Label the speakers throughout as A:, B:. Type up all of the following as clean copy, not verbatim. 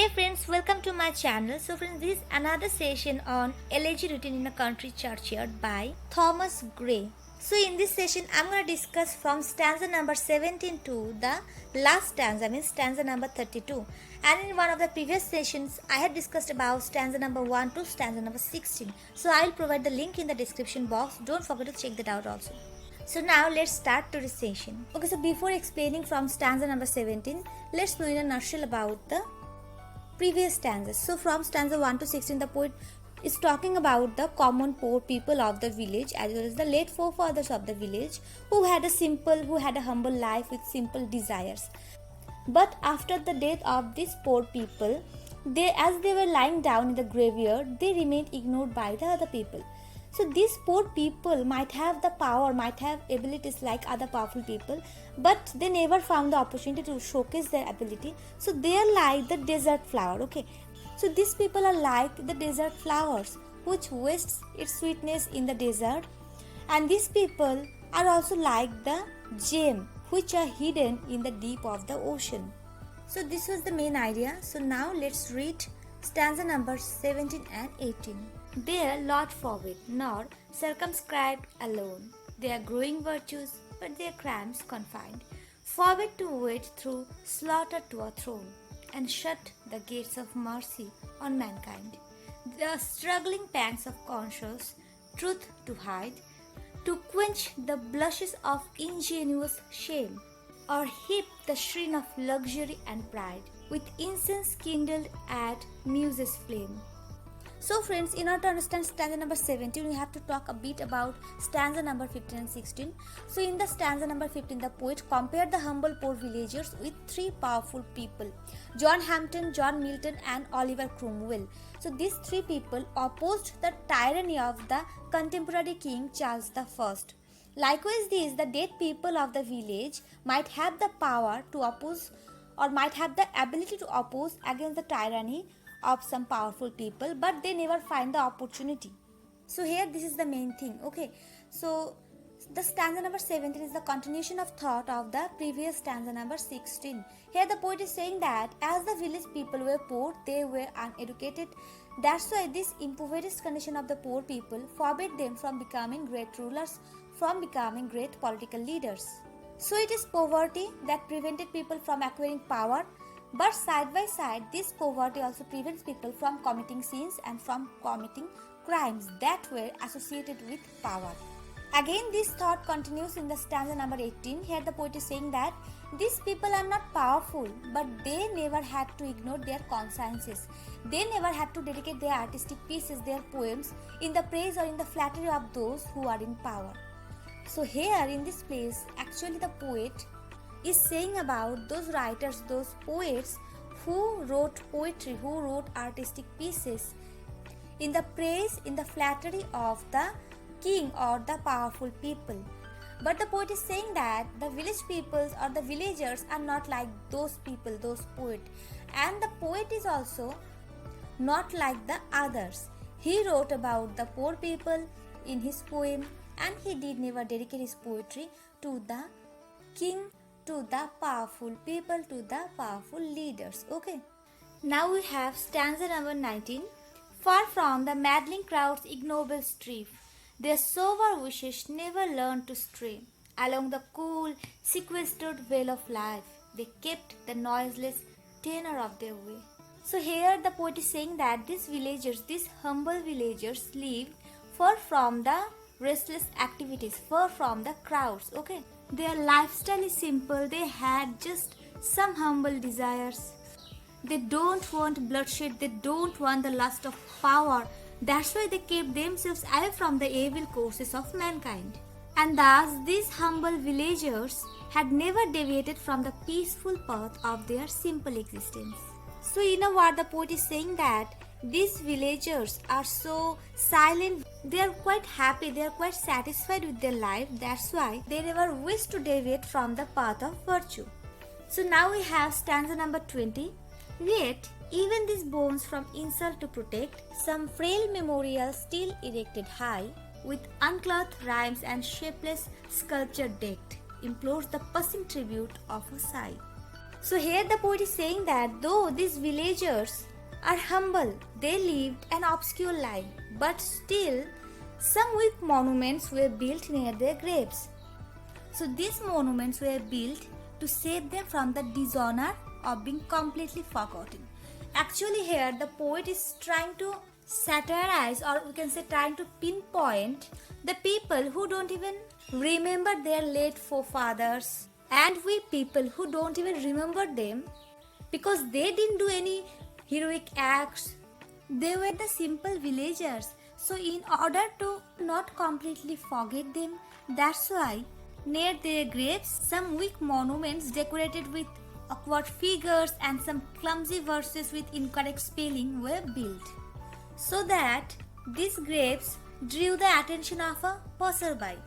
A: Hey friends, welcome to my channel. So friends, this is another session on Elegy written in a country churchyard by Thomas Gray. So in this session, I'm going to discuss from stanza number 17 to the last stanza, means stanza number 32. And in one of the previous sessions, I had discussed about stanza number 1 to stanza number 16. So I will provide the link in the description box. Don't forget to check that out also. So now let's start today's session. Okay, so before explaining from stanza number 17, let's know in a nutshell about the previous stanzas. So from stanza 1 to 16, the poet is talking about the common poor people of the village as well as the late forefathers of the village who had a humble life with simple desires. But after the death of these poor people, as they were lying down in the graveyard, they remained ignored by the other people. So these poor people might have the power, might have abilities like other powerful people, but they never found the opportunity to showcase their ability. So they are like the desert flower, okay. So these people are like the desert flowers which wastes its sweetness in the desert, and these people are also like the gem which are hidden in the deep of the ocean. So this was the main idea. So now let's read stanza number 17 and 18. Their lot forbid, nor circumscribed alone, their growing virtues, but their crimes confined, forbid to wade through slaughter to a throne, and shut the gates of mercy on mankind. The struggling pangs of conscience, truth to hide, to quench the blushes of ingenuous shame, or heap the sheen of luxury and pride, with incense kindled at muse's flame. So friends, in order to understand stanza number 17, we have to talk a bit about stanza number 15 and 16. So in the stanza number 15, the poet compared the humble poor villagers with three powerful people: John Hampden, John Milton and Oliver Cromwell. So these three people opposed the tyranny of the contemporary King Charles I. Likewise, the dead people of the village might have the power to oppose or might have the ability to oppose against the tyranny of some powerful people, but they never find the opportunity. So here this is the main thing, okay. So the stanza number 17 is the continuation of thought of the previous stanza number 16. Here the poet is saying that as the village people were poor, they were uneducated. That's why this impoverished condition of the poor people forbade them from becoming great rulers, from becoming great political leaders. So it is poverty that prevented people from acquiring power. But side by side, this poverty also prevents people from committing sins and from committing crimes that were associated with power. Again, this thought continues in the stanza number 18. Here the poet is saying that these people are not powerful, but they never had to ignore their consciences. They never had to dedicate their artistic pieces, their poems, in the praise or in the flattery of those who are in power. So here in this place, actually the poet is saying about those writers, those poets who wrote poetry, who wrote artistic pieces in the praise, in the flattery of the king or the powerful people. But the poet is saying that the village peoples or the villagers are not like those people, those poets. And the poet is also not like the others. He wrote about the poor people in his poem, and he did never dedicate his poetry to the king, to the powerful people, to the powerful leaders. Okay. Now we have stanza number 19. Far from the maddling crowd's ignoble strife, their sober wishes never learned to stray along the cool, sequestered vale of life. They kept the noiseless tenor of their way. So here the poet is saying that these villagers, these humble villagers, lived far from the restless activities, far from the crowds. Okay. Their lifestyle is simple. They had just some humble desires. They don't want bloodshed. They don't want the lust of power. That's why they kept themselves away from the evil courses of mankind. And thus these humble villagers had never deviated from the peaceful path of their simple existence. So you know what the poet is saying, that these villagers are so silent. They are quite happy, they are quite satisfied with their life. That's why they never wish to deviate from the path of virtue. So now we have stanza number 20. Yet, even these bones from insult to protect, some frail memorial still erected high, with unclothed rhymes and shapeless sculpture decked, implores the passing tribute of a sigh. So here the poet is saying that though these villagers are humble, they lived an obscure life, but still some weak monuments were built near their graves. So these monuments were built to save them from the dishonor of being completely forgotten. Actually here the poet is trying to satirize, or we can say trying to pinpoint the people who don't even remember their late forefathers, and we people who don't even remember them because they didn't do any heroic acts. They were the simple villagers. So in order to not completely forget them, that's why near their graves some weak monuments decorated with awkward figures and some clumsy verses with incorrect spelling were built, so that these graves drew the attention of a passerby,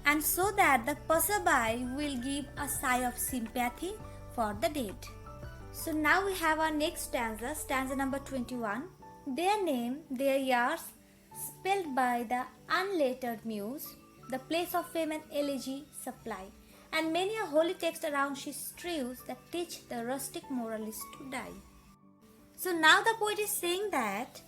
A: and so that the passerby will give a sigh of sympathy for the dead. So now we have our next stanza, stanza number 21. Their name, their years, spelled by the unlettered muse, the place of fame and elegy supply, and many a holy text around she strews that teach the rustic moralist to die. So now the poet is saying that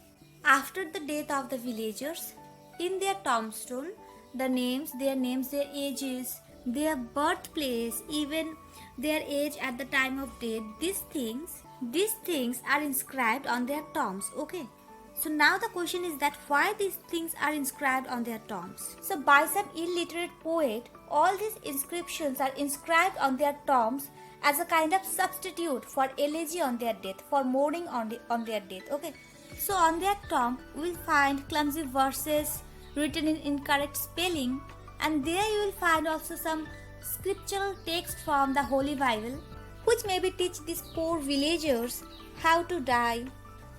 A: after the death of the villagers, in their tombstone, their names, their ages, their birthplace, even their age at the time of death, these things are inscribed on their tombs. Okay. So now the question is that why these things are inscribed on their tombs. So by some illiterate poet, all these inscriptions are inscribed on their tombs as a kind of substitute for elegy on their death, for mourning on their death. Okay. So on their tomb, we will find clumsy verses written in incorrect spelling, and there you will find also some scriptural text from the Holy Bible, which maybe teach these poor villagers how to die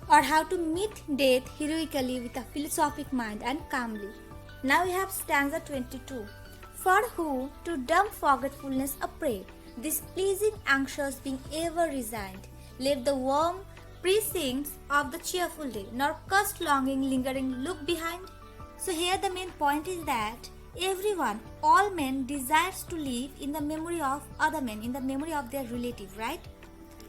A: or how to meet death heroically with a philosophic mind and calmly. Now we have stanza 22. For who to dumb forgetfulness a prey, displeasing anxious being ever resigned, left the warm precincts of the cheerful day, nor cursed longing lingering look behind. So here the main point is that everyone, all men desires to live in the memory of other men, in the memory of their relative, right?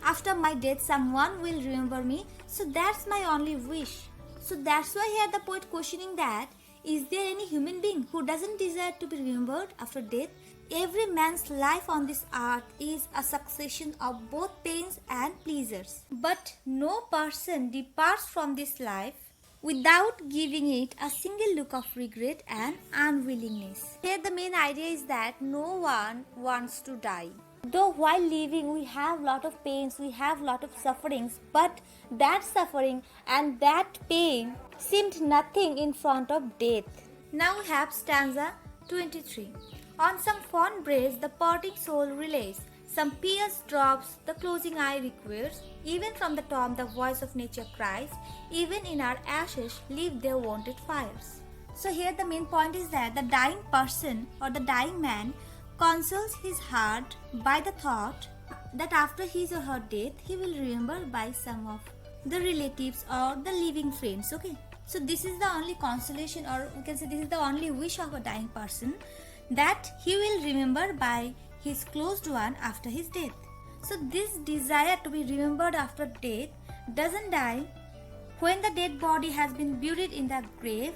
A: After my death, someone will remember me. So that's my only wish. So that's why here the poet questioning that, is there any human being who doesn't desire to be remembered after death? Every man's life on this earth is a succession of both pains and pleasures. But no person departs from this life without giving it a single look of regret and unwillingness. Here the main idea is that no one wants to die. Though while living we have lot of pains, we have lot of sufferings, but that suffering and that pain seemed nothing in front of death. Now we have stanza 23. On some fond breast the parting soul relays, some pious drops the closing eye requires, even from the tomb the voice of nature cries, even in our ashes leave their wonted fires. So here the main point is that the dying person or the dying man consoles his heart by the thought that after his or her death he will remember by some of the relatives or the living friends. Okay, so this is the only consolation, or we can say this is the only wish of a dying person, that he will remember by his closed one after his death. So this desire to be remembered after death doesn't die when the dead body has been buried in the grave,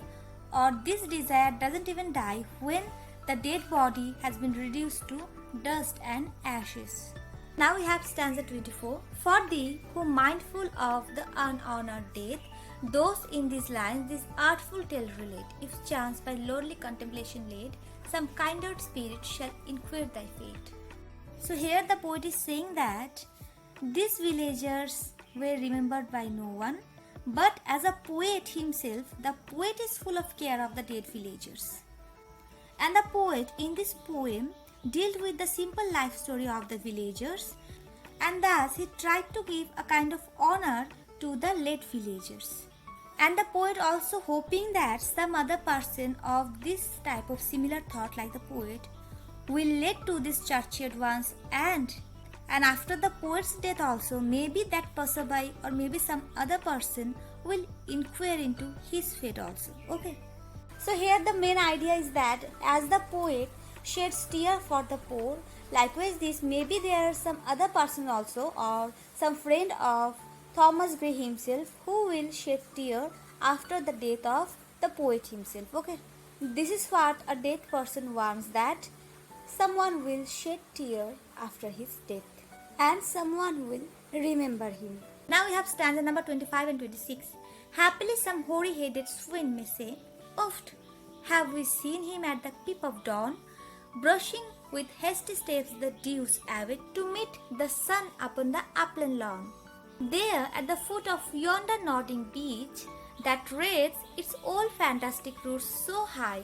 A: or this desire doesn't even die when the dead body has been reduced to dust and ashes. Now we have stanza 24. For thee, who mindful of the unhonored death, those in these lines this artful tale relate. If chance by lonely contemplation led, some kinder spirit shall inquire thy fate. So here the poet is saying that these villagers were remembered by no one, but as a poet himself, the poet is full of care of the dead villagers. And the poet in this poem dealt with the simple life story of the villagers, and thus he tried to give a kind of honor to the late villagers. And the poet also hoping that some other person of this type of similar thought like the poet will lead to this churchyard once, and after the poet's death also maybe that passerby or maybe some other person will inquire into his fate also. Okay. So here the main idea is that as the poet sheds tear for the poor, Likewise, this maybe there are some other person also or some friend of Thomas Gray himself who will shed tear after the death of the poet himself. Okay, this is what a dead person wants, that someone will shed tear after his death and someone will remember him. Now we have stanza number 25 and 26. Happily some hoary-headed swain may say, oft have we seen him at the peep of dawn, brushing with hasty steps the dews away to meet the sun upon the upland lawn. There at the foot of yonder nodding beech, that reads its old fantastic roots so high,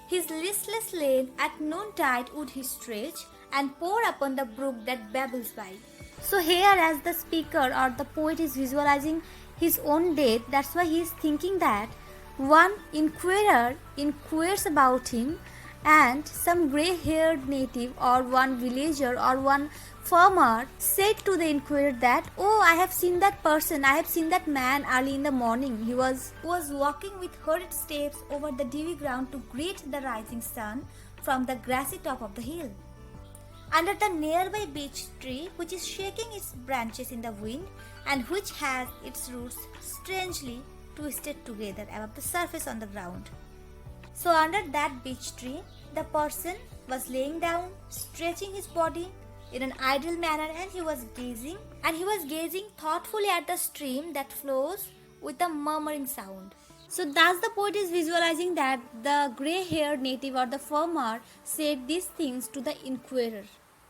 A: his listless lane at noontide would he stretch and pour upon the brook that babbles by. So here as the speaker or the poet is visualizing his own death, that's why he is thinking that one inquirer inquires about him and some grey-haired native or one villager or one farmer said to the inquirer that, oh, I have seen that person, I have seen that man early in the morning. He was walking with hurried steps over the dewy ground to greet the rising sun from the grassy top of the hill. Under the nearby beech tree, which is shaking its branches in the wind and which has its roots strangely twisted together above the surface on the ground. So under that beech tree, the person was laying down, stretching his body in an idle manner, and he was gazing thoughtfully at the stream that flows with a murmuring sound. So thus the poet is visualizing that the grey-haired native or the farmer said these things to the inquirer.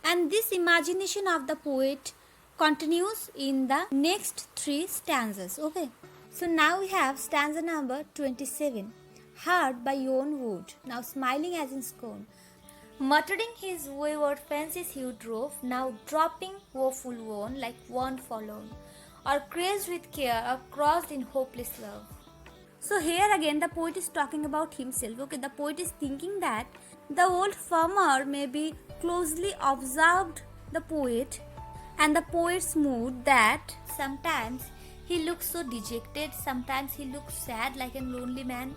A: And this imagination of the poet continues in the next three stanzas. Okay. So now we have stanza number 27. Hard by yon wood, now smiling as in scorn. Muttering his wayward fancies he drove, now dropping woeful one like one forlorn, or crazed with care, or crossed in hopeless love. So here again the poet is talking about himself. Okay, the poet is thinking that the old farmer maybe closely observed the poet and the poet's mood, that sometimes he looks so dejected, sometimes he looks sad like a lonely man.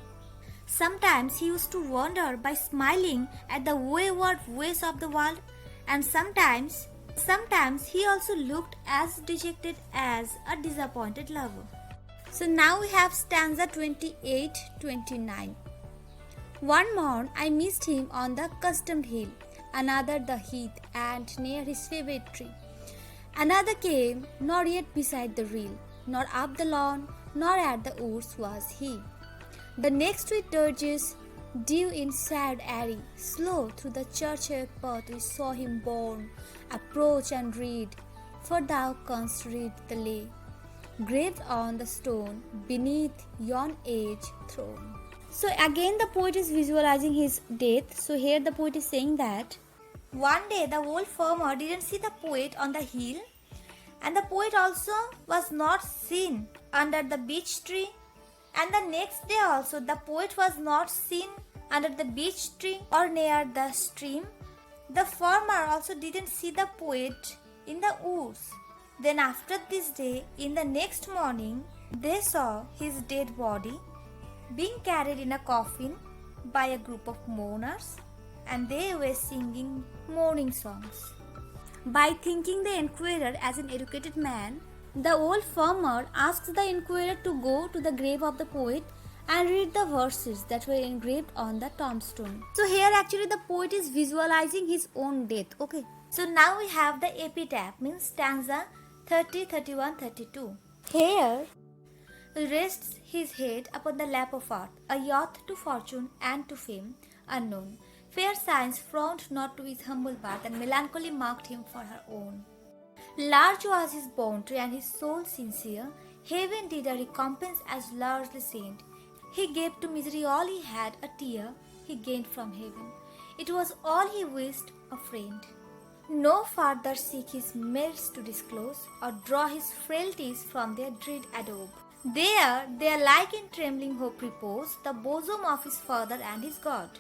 A: Sometimes he used to wonder by smiling at the wayward ways of the world, and sometimes he also looked as dejected as a disappointed lover. So now we have stanza 28-29. One morn I missed him on the accustomed hill, another the heath and near his favourite tree. Another came, nor yet beside the rill, nor up the lawn, nor at the woods was he. The next with dirges, dew in sad airy, slow through the churchyard path we saw him borne. Approach and read, for thou canst read the lay, graved on the stone beneath yon age throne. So again the poet is visualizing his death. So here the poet is saying that one day the old farmer didn't see the poet on the hill, and the poet also was not seen under the beech tree. And the next day also the poet was not seen under the beech tree or near the stream. The farmer also didn't see the poet in the woods. Then after this day, in the next morning, they saw his dead body being carried in a coffin by a group of mourners, and they were singing mourning songs. By thinking the inquirer as an educated man, the old farmer asks the inquirer to go to the grave of the poet and read the verses that were engraved on the tombstone. So here actually the poet is visualizing his own death. Okay. So now we have the epitaph, means stanza 30, 31, 32. Here rests his head upon the lap of earth, a yacht to fortune and to fame unknown. Fair science frowned not to his humble birth, and melancholy marked him for her own. Large was his bounty and his soul sincere. Heaven did a recompense as largely sent. He gave to misery all he had, a tear he gained from heaven. It was all he wished, a friend. No farther seek his merits to disclose, or draw his frailties from their dread adobe. There like in trembling hope repose, the bosom of his father and his God.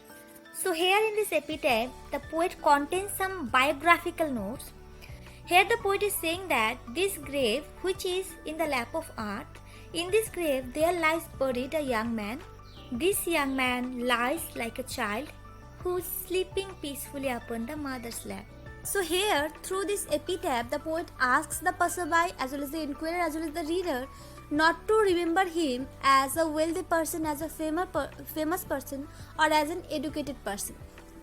A: So here in this epitaph, the poet contains some biographical notes. Here the poet is saying that this grave, which is in the lap of earth, in this grave there lies buried a young man. This young man lies like a child who is sleeping peacefully upon the mother's lap. So here, through this epitaph, the poet asks the passerby as well as the inquirer as well as the reader not to remember him as a wealthy person, as a famous person, or as an educated person,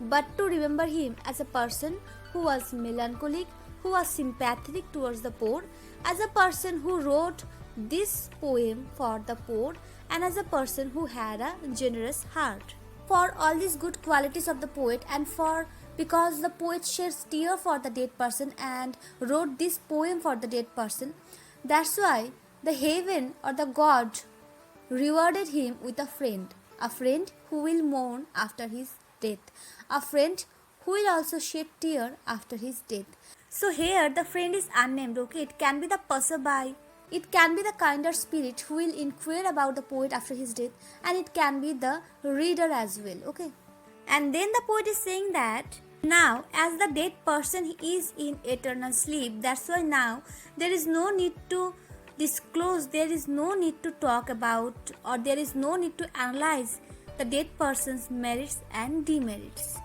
A: but to remember him as a person who was melancholic, who was sympathetic towards the poor, as a person who wrote this poem for the poor, and as a person who had a generous heart. For all these good qualities of the poet, and for because the poet sheds tear for the dead person and wrote this poem for the dead person, that's why the heaven or the God rewarded him with a friend who will mourn after his death, a friend who will also shed tear after his death. So here the friend is unnamed, okay? It can be the passerby, it can be the kinder spirit who will inquire about the poet after his death, and it can be the reader as well, okay? And then the poet is saying that now, as the dead person is in eternal sleep, that's why now there is no need to disclose, there is no need to talk about, or there is no need to analyze the dead person's merits and demerits.